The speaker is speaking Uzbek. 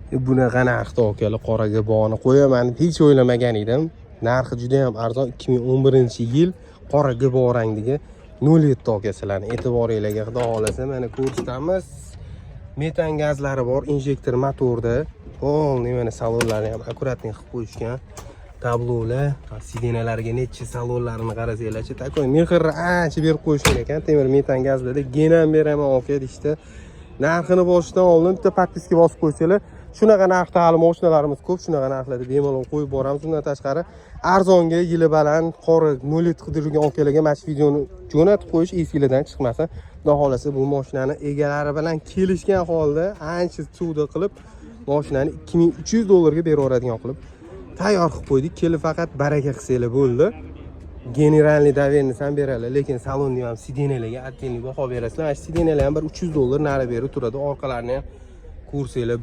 Bunaqa narxda akalar qoraga bog'ni qo'yaman deb hech o'ylamagan edim. Narxi juda ham arzon. 2011-yil qoraga bog' rangdagi 07 aka sizlarni e'tiboringizga xudo xolasa mana ko'rsatamiz. Metan gazlari bor, injektor motorda. Polniy mana salonlarni ham akkuratni qilib qo'yishgan. Tablolar, sidenalarga necha salonlarini qarasanglarchi, takoy mehrni ancha berib qo'yishgan ekan. Temir metan gazlarda genam beraman aka deyishdi. Narxini boshidan oldin bitta podpiska bosib qo'ysanglar, shunaqa narxda hali mashinalarimiz ko'p, shunaqa narxlarda bemalol qo'yib boramiz. Undan tashqari arzonga yili baland qora 07 qidirgan akalarga mana shu videoni jo'natib qo'yish esingizdan chiqmasa. Xudo xolasa bu mashinani egalari bilan kelishgan holda ancha savdo qilib, mashinani $2300 ga beraveradigan qilib tayyor qilib qo'ydik. Kelib faqat baraka qilsanglar bo'ldi. Generalniy doverniy ham beradilar, lekin salonni ham sidenalarga attenniy baho berasizlar. Sidenalar ham $300 nari beri turadi. Orqalarini ham ko'rsanglar